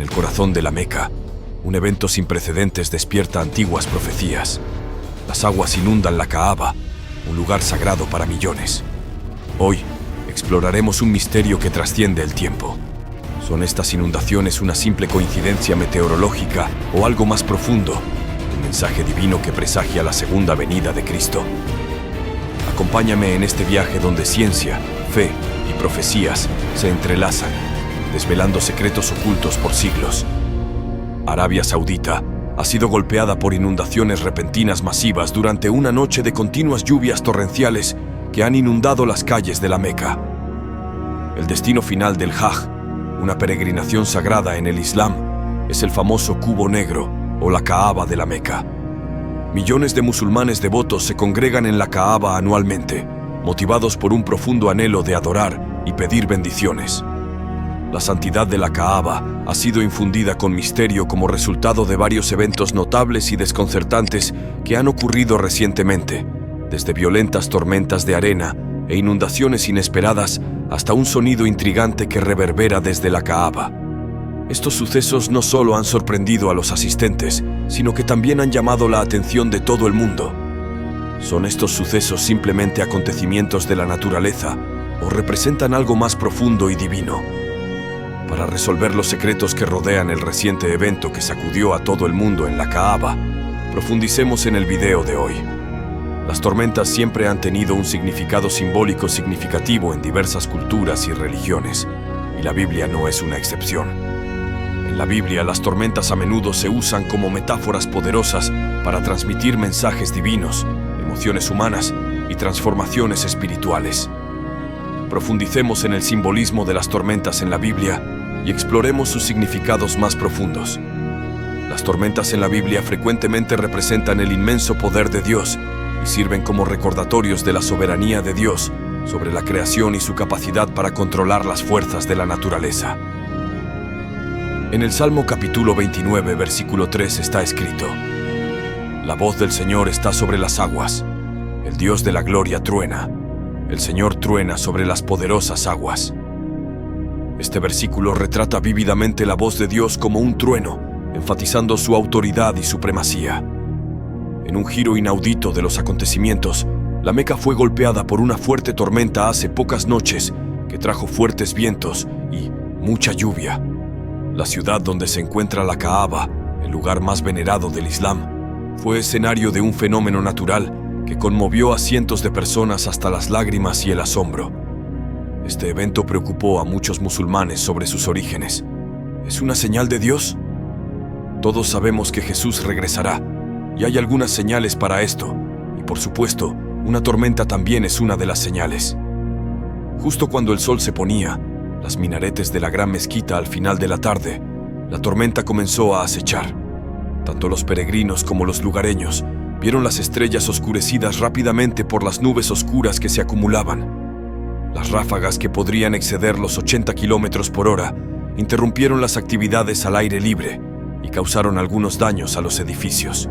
el corazón de la Meca, un evento sin precedentes despierta antiguas profecías. Las aguas inundan la Kaaba, un lugar sagrado para millones. Hoy exploraremos un misterio que trasciende el tiempo. ¿Son estas inundaciones una simple coincidencia meteorológica o algo más profundo? Un mensaje divino que presagia la segunda venida de Cristo. Acompáñame en este viaje donde ciencia, fe y profecías se entrelazan, desvelando secretos ocultos por siglos. Arabia Saudita ha sido golpeada por inundaciones repentinas masivas durante una noche de continuas lluvias torrenciales que han inundado las calles de la Meca. El destino final del Hajj, una peregrinación sagrada en el Islam, es el famoso Cubo Negro o la Kaaba de la Meca. Millones de musulmanes devotos se congregan en la Kaaba anualmente, motivados por un profundo anhelo de adorar y pedir bendiciones. La santidad de la Kaaba ha sido infundida con misterio como resultado de varios eventos notables y desconcertantes que han ocurrido recientemente, desde violentas tormentas de arena e inundaciones inesperadas hasta un sonido intrigante que reverbera desde la Kaaba. Estos sucesos no solo han sorprendido a los asistentes, sino que también han llamado la atención de todo el mundo. ¿Son estos sucesos simplemente acontecimientos de la naturaleza o representan algo más profundo y divino? Para resolver los secretos que rodean el reciente evento que sacudió a todo el mundo en la Kaaba, profundicemos en el video de hoy. Las tormentas siempre han tenido un significado simbólico significativo en diversas culturas y religiones, y la Biblia no es una excepción. En la Biblia, las tormentas a menudo se usan como metáforas poderosas para transmitir mensajes divinos, emociones humanas y transformaciones espirituales. Profundicemos en el simbolismo de las tormentas en la Biblia y exploremos sus significados más profundos. Las tormentas en la Biblia frecuentemente representan el inmenso poder de Dios y sirven como recordatorios de la soberanía de Dios sobre la creación y su capacidad para controlar las fuerzas de la naturaleza. En el Salmo capítulo 29, versículo 3 está escrito: La voz del Señor está sobre las aguas, el Dios de la gloria truena, el Señor truena sobre las poderosas aguas. Este versículo retrata vívidamente la voz de Dios como un trueno, enfatizando su autoridad y supremacía. En un giro inaudito de los acontecimientos, la Meca fue golpeada por una fuerte tormenta hace pocas noches que trajo fuertes vientos y mucha lluvia. La ciudad donde se encuentra la Kaaba, el lugar más venerado del Islam, fue escenario de un fenómeno natural que conmovió a cientos de personas hasta las lágrimas y el asombro. Este evento preocupó a muchos musulmanes sobre sus orígenes. ¿Es una señal de Dios? Todos sabemos que Jesús regresará, y hay algunas señales para esto, y por supuesto, una tormenta también es una de las señales. Justo cuando el sol se ponía, las minaretes de la gran mezquita al final de la tarde, la tormenta comenzó a acechar. Tanto los peregrinos como los lugareños vieron las estrellas oscurecidas rápidamente por las nubes oscuras que se acumulaban. Las ráfagas, que podrían exceder los 80 kilómetros por hora, interrumpieron las actividades al aire libre y causaron algunos daños a los edificios.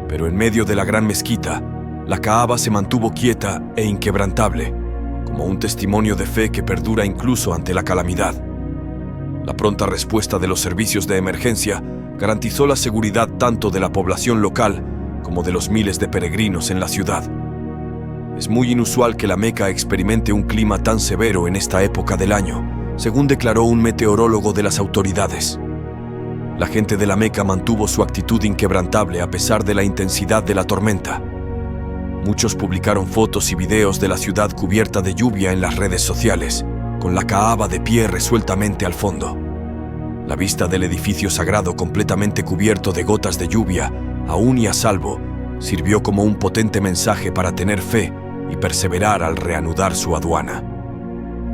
Pero en medio de la gran mezquita, la Kaaba se mantuvo quieta e inquebrantable, como un testimonio de fe que perdura incluso ante la calamidad. La pronta respuesta de los servicios de emergencia garantizó la seguridad tanto de la población local como de los miles de peregrinos en la ciudad. Es muy inusual que la Meca experimente un clima tan severo en esta época del año, según declaró un meteorólogo de las autoridades. La gente de la Meca mantuvo su actitud inquebrantable a pesar de la intensidad de la tormenta. Muchos publicaron fotos y videos de la ciudad cubierta de lluvia en las redes sociales, con la Kaaba de pie resueltamente al fondo. La vista del edificio sagrado completamente cubierto de gotas de lluvia, aún y a salvo, sirvió como un potente mensaje para tener fe y perseverar al reanudar su aduana.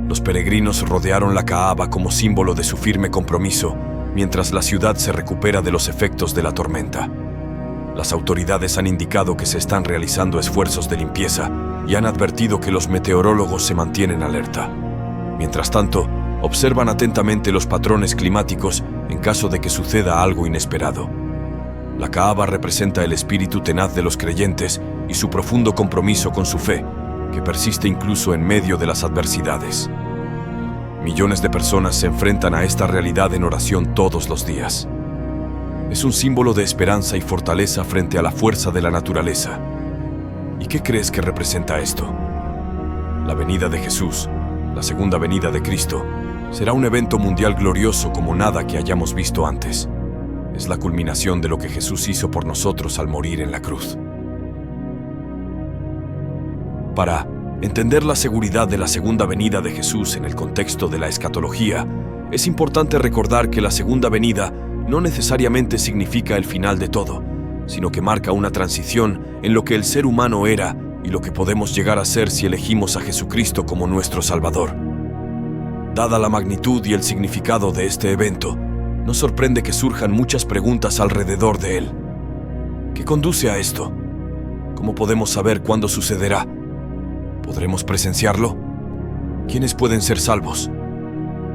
Los peregrinos rodearon la Kaaba como símbolo de su firme compromiso, mientras la ciudad se recupera de los efectos de la tormenta. Las autoridades han indicado que se están realizando esfuerzos de limpieza y han advertido que los meteorólogos se mantienen alerta. Mientras tanto, observan atentamente los patrones climáticos en caso de que suceda algo inesperado. La Kaaba representa el espíritu tenaz de los creyentes y su profundo compromiso con su fe, que persiste incluso en medio de las adversidades. Millones de personas se enfrentan a esta realidad en oración todos los días. Es un símbolo de esperanza y fortaleza frente a la fuerza de la naturaleza. ¿Y qué crees que representa esto? La venida de Jesús, la segunda venida de Cristo, será un evento mundial glorioso como nada que hayamos visto antes. Es la culminación de lo que Jesús hizo por nosotros al morir en la cruz. Para entender la seguridad de la segunda venida de Jesús en el contexto de la escatología, es importante recordar que la segunda venida no necesariamente significa el final de todo, sino que marca una transición en lo que el ser humano era y lo que podemos llegar a ser si elegimos a Jesucristo como nuestro Salvador. Dada la magnitud y el significado de este evento, nos sorprende que surjan muchas preguntas alrededor de él. ¿Qué conduce a esto? ¿Cómo podemos saber cuándo sucederá? ¿Podremos presenciarlo? ¿Quiénes pueden ser salvos?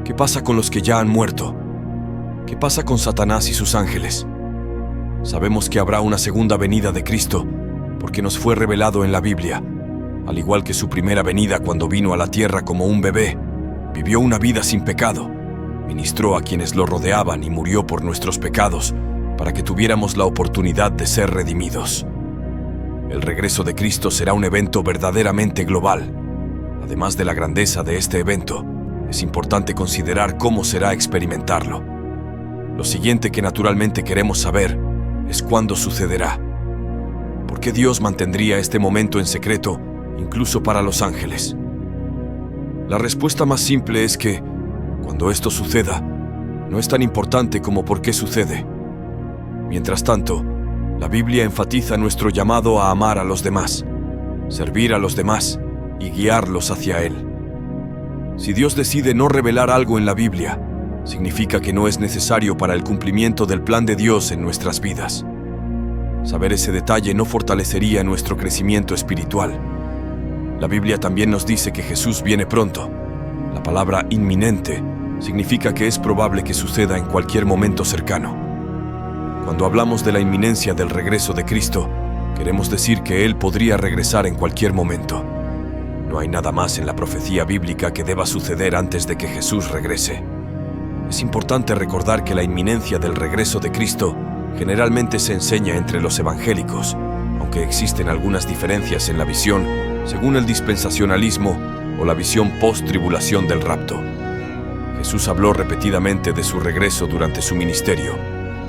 ¿Qué pasa con los que ya han muerto? ¿Qué pasa con Satanás y sus ángeles? Sabemos que habrá una segunda venida de Cristo porque nos fue revelado en la Biblia. Al igual que su primera venida cuando vino a la tierra como un bebé, vivió una vida sin pecado, ministró a quienes lo rodeaban y murió por nuestros pecados para que tuviéramos la oportunidad de ser redimidos. El regreso de Cristo será un evento verdaderamente global. Además de la grandeza de este evento, es importante considerar cómo será experimentarlo. Lo siguiente que naturalmente queremos saber es cuándo sucederá. ¿Por qué Dios mantendría este momento en secreto, incluso para los ángeles? La respuesta más simple es que, cuando esto suceda, no es tan importante como por qué sucede. Mientras tanto, la Biblia enfatiza nuestro llamado a amar a los demás, servir a los demás y guiarlos hacia Él. Si Dios decide no revelar algo en la Biblia, significa que no es necesario para el cumplimiento del plan de Dios en nuestras vidas. Saber ese detalle no fortalecería nuestro crecimiento espiritual. La Biblia también nos dice que Jesús viene pronto. La palabra inminente significa que es probable que suceda en cualquier momento cercano. Cuando hablamos de la inminencia del regreso de Cristo, queremos decir que Él podría regresar en cualquier momento. No hay nada más en la profecía bíblica que deba suceder antes de que Jesús regrese. Es importante recordar que la inminencia del regreso de Cristo generalmente se enseña entre los evangélicos, aunque existen algunas diferencias en la visión según el dispensacionalismo o la visión post-tribulación del rapto. Jesús habló repetidamente de su regreso durante su ministerio,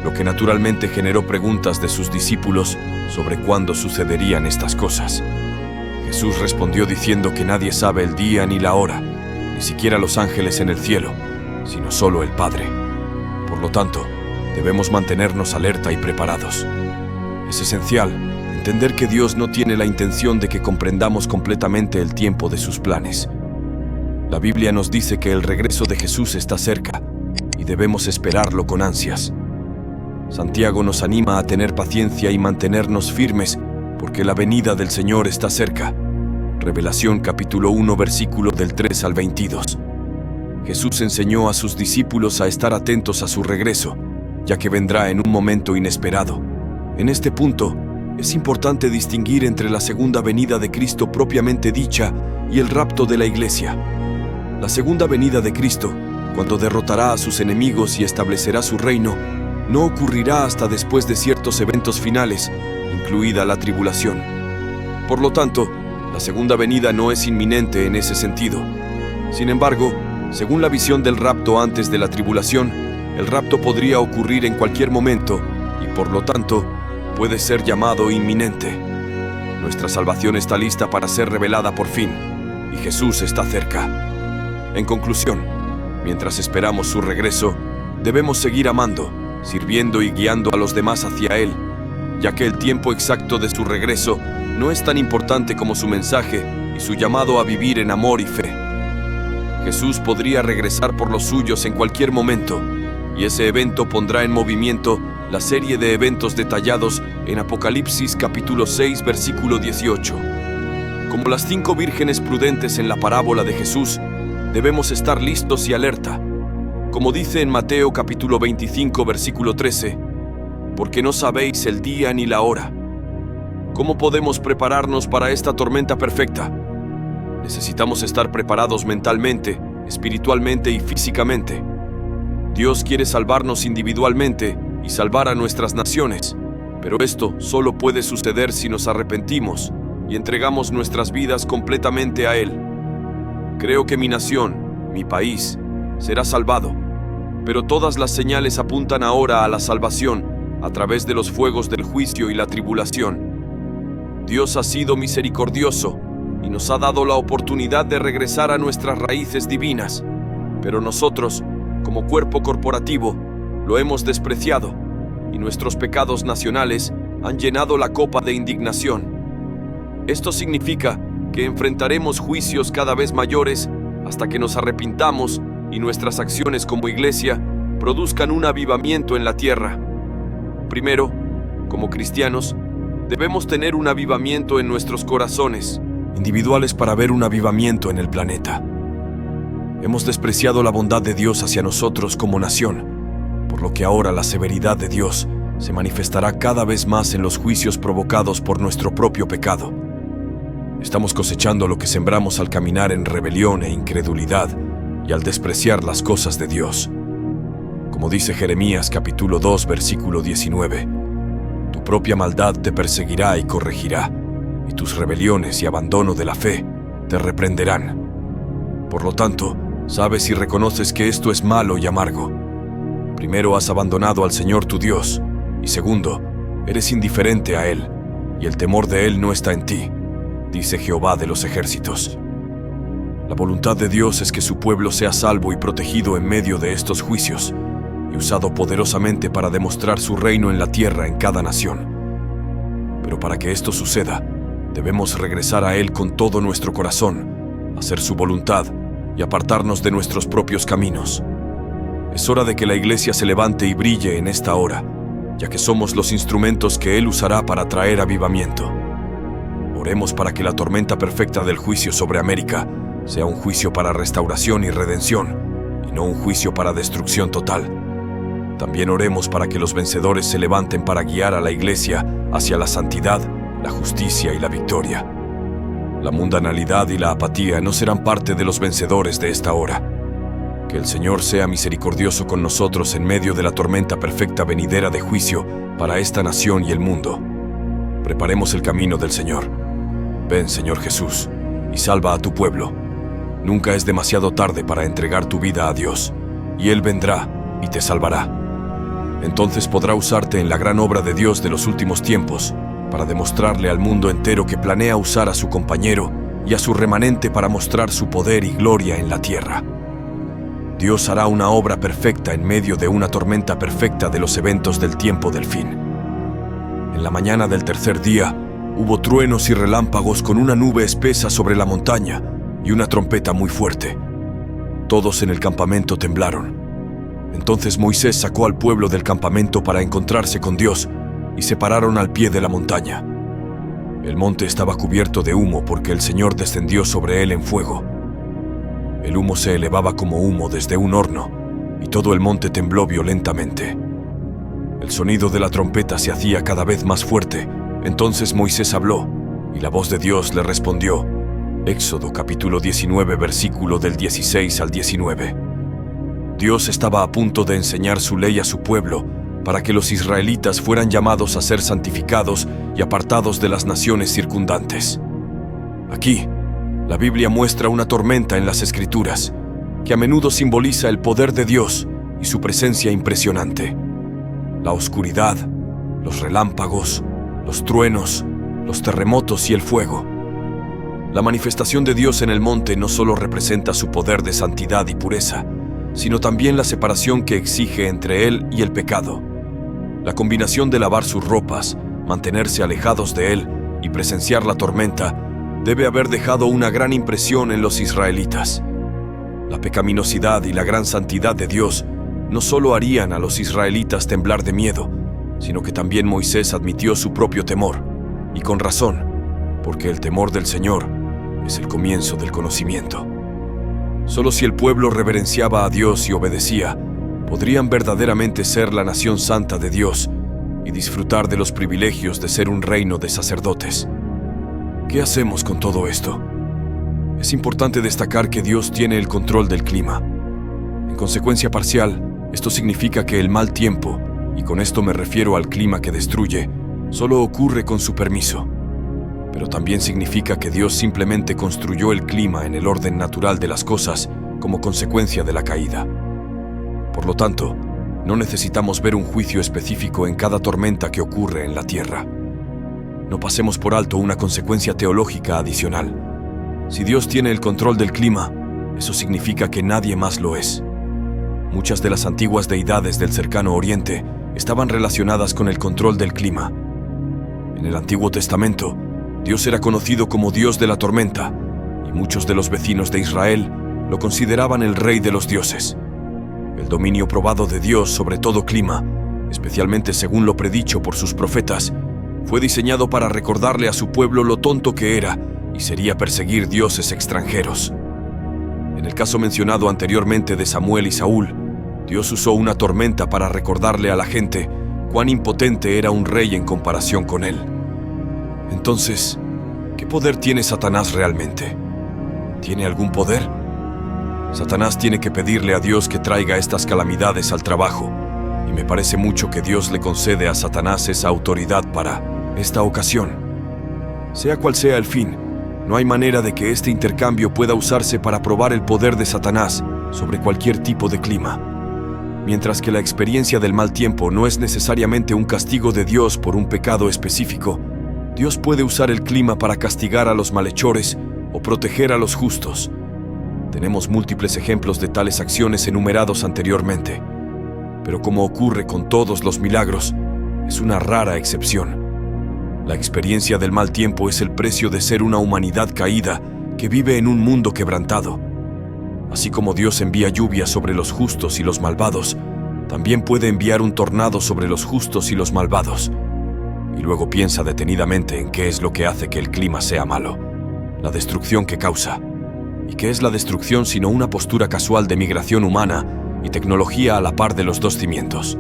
lo que naturalmente generó preguntas de sus discípulos sobre cuándo sucederían estas cosas. Jesús respondió diciendo que nadie sabe el día ni la hora, ni siquiera los ángeles en el cielo, sino solo el Padre. Por lo tanto, debemos mantenernos alerta y preparados. Es esencial entender que Dios no tiene la intención de que comprendamos completamente el tiempo de sus planes. La Biblia nos dice que el regreso de Jesús está cerca y debemos esperarlo con ansias. Santiago nos anima a tener paciencia y mantenernos firmes porque la venida del Señor está cerca. Revelación capítulo 1 versículo del 3 al 22. Jesús enseñó a sus discípulos a estar atentos a su regreso, ya que vendrá en un momento inesperado. En este punto, es importante distinguir entre la segunda venida de Cristo propiamente dicha y el rapto de la iglesia. La segunda venida de Cristo, cuando derrotará a sus enemigos y establecerá su reino, no ocurrirá hasta después de ciertos eventos finales, incluida la tribulación. Por lo tanto, la segunda venida no es inminente en ese sentido. Sin embargo, según la visión del rapto antes de la tribulación, el rapto podría ocurrir en cualquier momento y, por lo tanto, puede ser llamado inminente. Nuestra salvación está lista para ser revelada por fin, y Jesús está cerca. En conclusión, mientras esperamos su regreso, debemos seguir amando, sirviendo y guiando a los demás hacia Él, ya que el tiempo exacto de su regreso no es tan importante como su mensaje y su llamado a vivir en amor y fe. Jesús podría regresar por los suyos en cualquier momento, y ese evento pondrá en movimiento la serie de eventos detallados en Apocalipsis capítulo 6 versículo 18. Como las 5 vírgenes prudentes en la parábola de Jesús, debemos estar listos y alerta. Como dice en Mateo capítulo 25 versículo 13, porque no sabéis el día ni la hora. ¿Cómo podemos prepararnos para esta tormenta perfecta? Necesitamos estar preparados mentalmente espiritualmente y físicamente. Dios quiere salvarnos individualmente y salvar a nuestras naciones, pero esto solo puede suceder si nos arrepentimos y entregamos nuestras vidas completamente a Él. Creo que mi nación, mi país, será salvado, pero todas las señales apuntan ahora a la salvación a través de los fuegos del juicio y la tribulación. Dios ha sido misericordioso y nos ha dado la oportunidad de regresar a nuestras raíces divinas, pero nosotros, como cuerpo corporativo, lo hemos despreciado y nuestros pecados nacionales han llenado la copa de indignación. Esto significa que enfrentaremos juicios cada vez mayores hasta que nos arrepintamos y nuestras acciones como iglesia produzcan un avivamiento en la tierra. Primero, como cristianos, debemos tener un avivamiento en nuestros corazones individuales para ver un avivamiento en el planeta. Hemos despreciado la bondad de Dios hacia nosotros como nación, por lo que ahora la severidad de Dios se manifestará cada vez más en los juicios provocados por nuestro propio pecado. Estamos cosechando lo que sembramos al caminar en rebelión e incredulidad y al despreciar las cosas de Dios. Como dice Jeremías capítulo 2, versículo 19, tu propia maldad te perseguirá y corregirá, y tus rebeliones y abandono de la fe te reprenderán. Por lo tanto, sabes y reconoces que esto es malo y amargo. Primero, has abandonado al Señor tu Dios, y segundo, eres indiferente a Él, y el temor de Él no está en ti, dice Jehová de los ejércitos. La voluntad de Dios es que su pueblo sea salvo y protegido en medio de estos juicios, y usado poderosamente para demostrar su reino en la tierra en cada nación. Pero para que esto suceda, debemos regresar a Él con todo nuestro corazón, hacer su voluntad y apartarnos de nuestros propios caminos. Es hora de que la iglesia se levante y brille en esta hora, ya que somos los instrumentos que Él usará para traer avivamiento. Oremos para que la tormenta perfecta del juicio sobre América sea un juicio para restauración y redención, y no un juicio para destrucción total. También oremos para que los vencedores se levanten para guiar a la iglesia hacia la santidad, la justicia y la victoria. La mundanalidad y la apatía no serán parte de los vencedores de esta hora. Que el Señor sea misericordioso con nosotros en medio de la tormenta perfecta venidera de juicio para esta nación y el mundo. Preparemos el camino del Señor. Ven, Señor Jesús, y salva a tu pueblo. Nunca es demasiado tarde para entregar tu vida a Dios, y Él vendrá y te salvará. Entonces podrá usarte en la gran obra de Dios de los últimos tiempos, para demostrarle al mundo entero que planea usar a su compañero y a su remanente para mostrar su poder y gloria en la tierra. Dios hará una obra perfecta en medio de una tormenta perfecta de los eventos del tiempo del fin. En la mañana del tercer día, hubo truenos y relámpagos con una nube espesa sobre la montaña y una trompeta muy fuerte. Todos en el campamento temblaron. Entonces Moisés sacó al pueblo del campamento para encontrarse con Dios y se pararon al pie de la montaña. El monte estaba cubierto de humo porque el Señor descendió sobre él en fuego. El humo se elevaba como humo desde un horno y todo el monte tembló violentamente. El sonido de la trompeta se hacía cada vez más fuerte. Entonces Moisés habló y la voz de Dios le respondió. Éxodo capítulo 19, versículo del 16 al 19. Dios estaba a punto de enseñar su ley a su pueblo para que los israelitas fueran llamados a ser santificados y apartados de las naciones circundantes. Aquí, la Biblia muestra una tormenta en las Escrituras, que a menudo simboliza el poder de Dios y su presencia impresionante. La oscuridad, los relámpagos, los truenos, los terremotos y el fuego. La manifestación de Dios en el monte no solo representa su poder de santidad y pureza, sino también la separación que exige entre Él y el pecado. La combinación de lavar sus ropas, mantenerse alejados de Él y presenciar la tormenta debe haber dejado una gran impresión en los israelitas. La pecaminosidad y la gran santidad de Dios no solo harían a los israelitas temblar de miedo, sino que también Moisés admitió su propio temor, y con razón, porque el temor del Señor es el comienzo del conocimiento. Solo si el pueblo reverenciaba a Dios y obedecía, podrían verdaderamente ser la nación santa de Dios y disfrutar de los privilegios de ser un reino de sacerdotes. ¿Qué hacemos con todo esto? Es importante destacar que Dios tiene el control del clima. En consecuencia parcial, esto significa que el mal tiempo, y con esto me refiero al clima que destruye, solo ocurre con su permiso. Pero también significa que Dios simplemente construyó el clima en el orden natural de las cosas como consecuencia de la caída. Por lo tanto, no necesitamos ver un juicio específico en cada tormenta que ocurre en la Tierra. No pasemos por alto una consecuencia teológica adicional. Si Dios tiene el control del clima, eso significa que nadie más lo es. Muchas de las antiguas deidades del cercano Oriente estaban relacionadas con el control del clima. En el Antiguo Testamento, Dios era conocido como Dios de la tormenta, y muchos de los vecinos de Israel lo consideraban el rey de los dioses. El dominio probado de Dios sobre todo clima, especialmente según lo predicho por sus profetas, fue diseñado para recordarle a su pueblo lo tonto que era y sería perseguir dioses extranjeros. En el caso mencionado anteriormente de Samuel y Saúl, Dios usó una tormenta para recordarle a la gente cuán impotente era un rey en comparación con él. Entonces, ¿qué poder tiene Satanás realmente? ¿Tiene algún poder? Satanás tiene que pedirle a Dios que traiga estas calamidades al trabajo, y me parece mucho que Dios le concede a Satanás esa autoridad para esta ocasión. Sea cual sea el fin, no hay manera de que este intercambio pueda usarse para probar el poder de Satanás sobre cualquier tipo de clima. Mientras que la experiencia del mal tiempo no es necesariamente un castigo de Dios por un pecado específico, Dios puede usar el clima para castigar a los malhechores o proteger a los justos. Tenemos múltiples ejemplos de tales acciones enumerados anteriormente, pero como ocurre con todos los milagros, es una rara excepción. La experiencia del mal tiempo es el precio de ser una humanidad caída que vive en un mundo quebrantado. Así como Dios envía lluvia sobre los justos y los malvados, también puede enviar un tornado sobre los justos y los malvados. Y luego piensa detenidamente en qué es lo que hace que el clima sea malo, la destrucción que causa. ¿Y qué es la destrucción sino una postura casual de migración humana y tecnología a la par de los dos cimientos?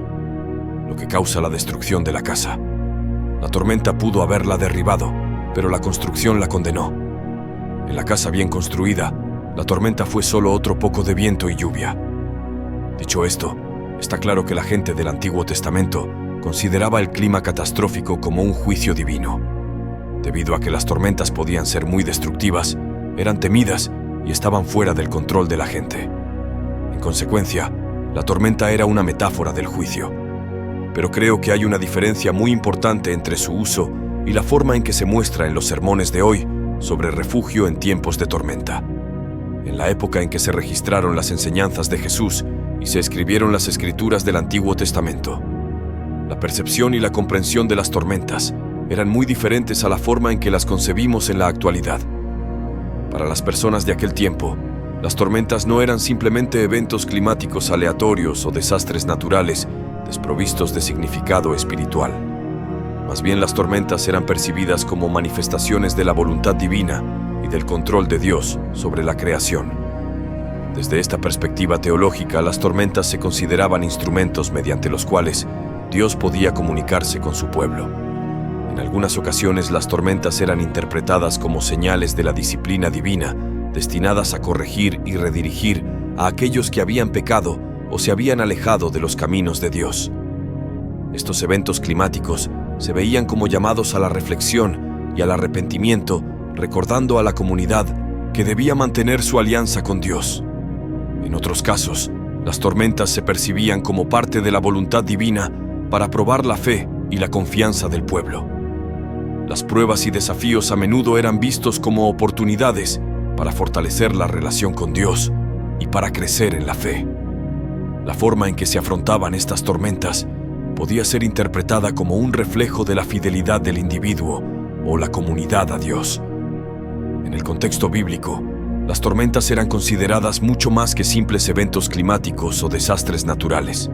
Lo que causa la destrucción de la casa. La tormenta pudo haberla derribado, pero la construcción la condenó. En la casa bien construida, la tormenta fue solo otro poco de viento y lluvia. Dicho esto, está claro que la gente del Antiguo Testamento consideraba el clima catastrófico como un juicio divino. Debido a que las tormentas podían ser muy destructivas, eran temidas y estaban fuera del control de la gente. En consecuencia, la tormenta era una metáfora del juicio. Pero creo que hay una diferencia muy importante entre su uso y la forma en que se muestra en los sermones de hoy sobre refugio en tiempos de tormenta. En la época en que se registraron las enseñanzas de Jesús y se escribieron las escrituras del Antiguo Testamento, la percepción y la comprensión de las tormentas eran muy diferentes a la forma en que las concebimos en la actualidad. Para las personas de aquel tiempo, las tormentas no eran simplemente eventos climáticos aleatorios o desastres naturales desprovistos de significado espiritual. Más bien, las tormentas eran percibidas como manifestaciones de la voluntad divina y del control de Dios sobre la creación. Desde esta perspectiva teológica, las tormentas se consideraban instrumentos mediante los cuales Dios podía comunicarse con su pueblo. En algunas ocasiones, las tormentas eran interpretadas como señales de la disciplina divina, destinadas a corregir y redirigir a aquellos que habían pecado o se habían alejado de los caminos de Dios. Estos eventos climáticos se veían como llamados a la reflexión y al arrepentimiento, recordando a la comunidad que debía mantener su alianza con Dios. En otros casos, las tormentas se percibían como parte de la voluntad divina para probar la fe y la confianza del pueblo. Las pruebas y desafíos a menudo eran vistos como oportunidades para fortalecer la relación con Dios y para crecer en la fe. La forma en que se afrontaban estas tormentas podía ser interpretada como un reflejo de la fidelidad del individuo o la comunidad a Dios. En el contexto bíblico, las tormentas eran consideradas mucho más que simples eventos climáticos o desastres naturales.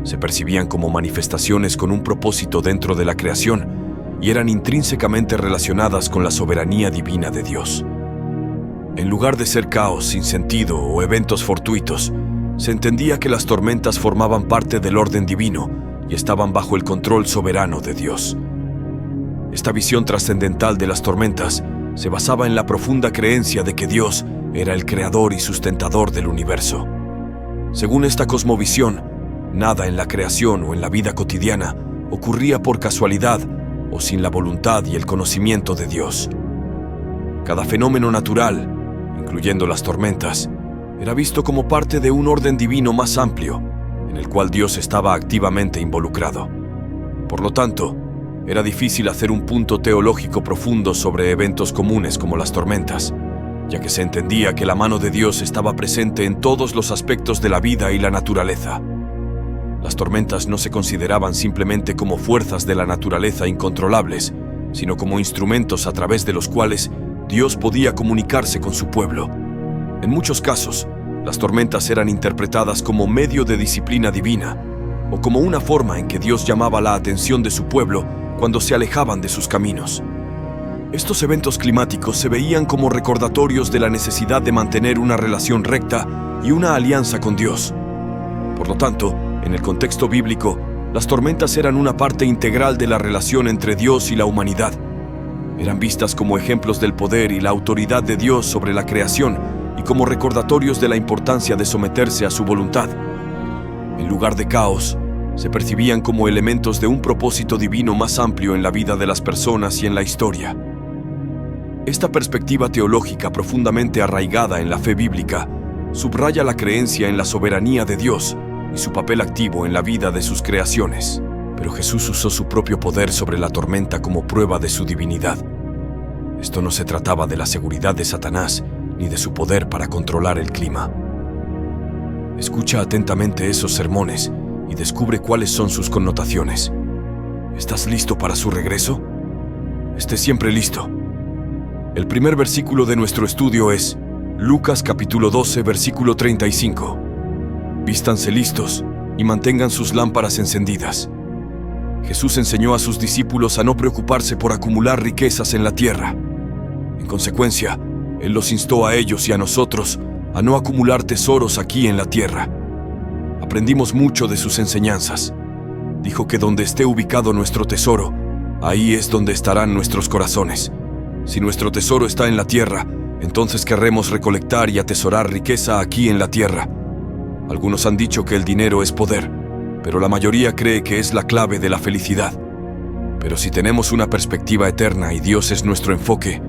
Se percibían como manifestaciones con un propósito dentro de la creación y eran intrínsecamente relacionadas con la soberanía divina de Dios. En lugar de ser caos sin sentido o eventos fortuitos, se entendía que las tormentas formaban parte del orden divino y estaban bajo el control soberano de Dios. Esta visión trascendental de las tormentas se basaba en la profunda creencia de que Dios era el creador y sustentador del universo. Según esta cosmovisión, nada en la creación o en la vida cotidiana ocurría por casualidad o sin la voluntad y el conocimiento de Dios. Cada fenómeno natural, incluyendo las tormentas, era visto como parte de un orden divino más amplio, en el cual Dios estaba activamente involucrado. Por lo tanto, era difícil hacer un punto teológico profundo sobre eventos comunes como las tormentas, ya que se entendía que la mano de Dios estaba presente en todos los aspectos de la vida y la naturaleza. Las tormentas no se consideraban simplemente como fuerzas de la naturaleza incontrolables, sino como instrumentos a través de los cuales Dios podía comunicarse con su pueblo. En muchos casos, las tormentas eran interpretadas como medio de disciplina divina, o como una forma en que Dios llamaba la atención de su pueblo cuando se alejaban de sus caminos. Estos eventos climáticos se veían como recordatorios de la necesidad de mantener una relación recta y una alianza con Dios. Por lo tanto, en el contexto bíblico, las tormentas eran una parte integral de la relación entre Dios y la humanidad. Eran vistas como ejemplos del poder y la autoridad de Dios sobre la creación y como recordatorios de la importancia de someterse a su voluntad. En lugar de caos, se percibían como elementos de un propósito divino más amplio en la vida de las personas y en la historia. Esta perspectiva teológica profundamente arraigada en la fe bíblica subraya la creencia en la soberanía de Dios y su papel activo en la vida de sus creaciones. Pero Jesús usó su propio poder sobre la tormenta como prueba de su divinidad. Esto no se trataba de la seguridad de Satanás ni de su poder para controlar el clima. Escucha atentamente esos sermones y descubre cuáles son sus connotaciones. ¿Estás listo para su regreso? Esté siempre listo. El primer versículo de nuestro estudio es Lucas capítulo 12, versículo 35. Vístanse listos y mantengan sus lámparas encendidas. Jesús enseñó a sus discípulos a no preocuparse por acumular riquezas en la tierra. En consecuencia, Él los instó a ellos y a nosotros a no acumular tesoros aquí en la tierra. Aprendimos mucho de sus enseñanzas. Dijo que donde esté ubicado nuestro tesoro, ahí es donde estarán nuestros corazones. Si nuestro tesoro está en la tierra, entonces querremos recolectar y atesorar riqueza aquí en la tierra. Algunos han dicho que el dinero es poder, pero la mayoría cree que es la clave de la felicidad. Pero si tenemos una perspectiva eterna y Dios es nuestro enfoque,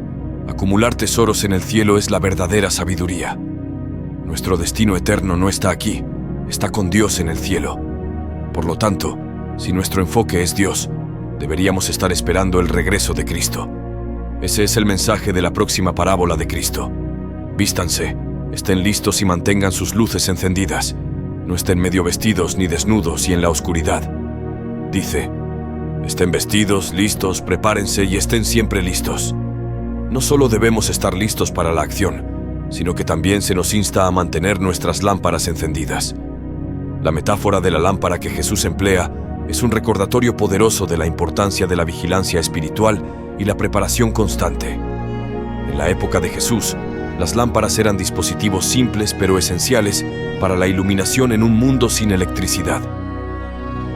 acumular tesoros en el cielo es la verdadera sabiduría. Nuestro destino eterno no está aquí, está con Dios en el cielo. Por lo tanto, si nuestro enfoque es Dios, deberíamos estar esperando el regreso de Cristo. Ese es el mensaje de la próxima parábola de Cristo. Vístanse, estén listos y mantengan sus luces encendidas. No estén medio vestidos ni desnudos y en la oscuridad. Dice, estén vestidos, listos, prepárense y estén siempre listos. No solo debemos estar listos para la acción, sino que también se nos insta a mantener nuestras lámparas encendidas. La metáfora de la lámpara que Jesús emplea es un recordatorio poderoso de la importancia de la vigilancia espiritual y la preparación constante. En la época de Jesús, las lámparas eran dispositivos simples pero esenciales para la iluminación en un mundo sin electricidad.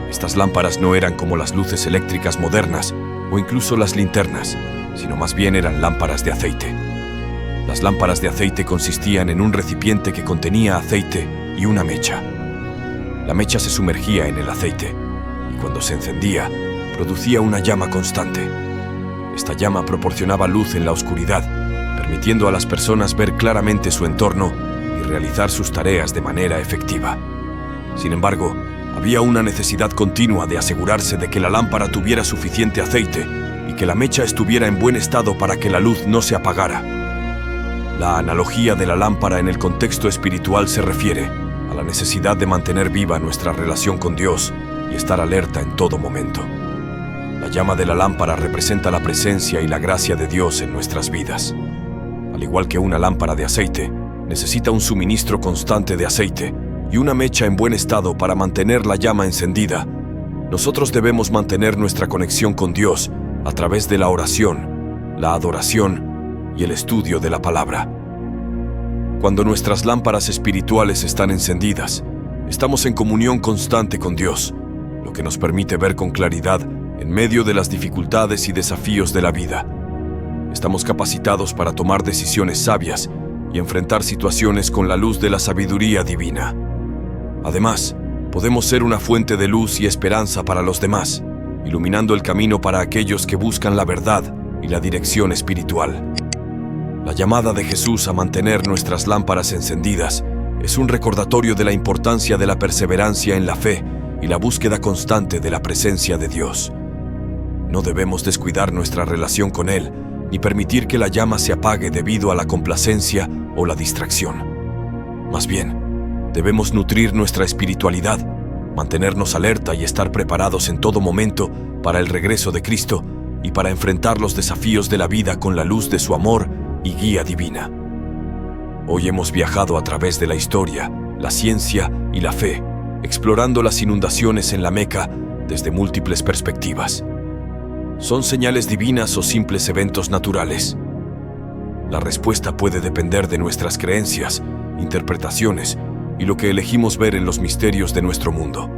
Estas lámparas no eran como las luces eléctricas modernas o incluso las linternas, sino más bien eran lámparas de aceite. Las lámparas de aceite consistían en un recipiente que contenía aceite y una mecha. La mecha se sumergía en el aceite y cuando se encendía, producía una llama constante. Esta llama proporcionaba luz en la oscuridad, permitiendo a las personas ver claramente su entorno y realizar sus tareas de manera efectiva. Sin embargo, había una necesidad continua de asegurarse de que la lámpara tuviera suficiente aceite y que la mecha estuviera en buen estado para que la luz no se apagara. La analogía de la lámpara en el contexto espiritual se refiere a la necesidad de mantener viva nuestra relación con Dios y estar alerta en todo momento. La llama de la lámpara representa la presencia y la gracia de Dios en nuestras vidas. Al igual que una lámpara de aceite, necesita un suministro constante de aceite y una mecha en buen estado para mantener la llama encendida. Nosotros debemos mantener nuestra conexión con Dios a través de la oración, la adoración y el estudio de la palabra. Cuando nuestras lámparas espirituales están encendidas, estamos en comunión constante con Dios, lo que nos permite ver con claridad en medio de las dificultades y desafíos de la vida. estamos capacitados para tomar decisiones sabias y enfrentar situaciones con la luz de la sabiduría divina. Además, podemos ser una fuente de luz y esperanza para los demás, iluminando el camino para aquellos que buscan la verdad y la dirección espiritual. La llamada de Jesús a mantener nuestras lámparas encendidas es un recordatorio de la importancia de la perseverancia en la fe y la búsqueda constante de la presencia de Dios. No debemos descuidar nuestra relación con Él, ni permitir que la llama se apague debido a la complacencia o la distracción. Más bien, debemos nutrir nuestra espiritualidad, mantenernos alerta y estar preparados en todo momento para el regreso de Cristo y para enfrentar los desafíos de la vida con la luz de su amor y guía divina. Hoy hemos viajado a través de la historia, la ciencia y la fe, explorando las inundaciones en la Meca desde múltiples perspectivas. ¿Son señales divinas o simples eventos naturales? La respuesta puede depender de nuestras creencias, interpretaciones y lo que elegimos ver en los misterios de nuestro mundo.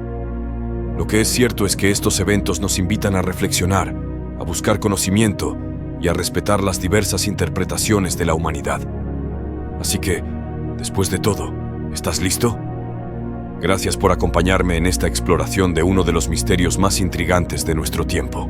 Lo que es cierto es que estos eventos nos invitan a reflexionar, a buscar conocimiento y a respetar las diversas interpretaciones de la humanidad. Así que, después de todo, ¿estás listo? Gracias por acompañarme en esta exploración de uno de los misterios más intrigantes de nuestro tiempo.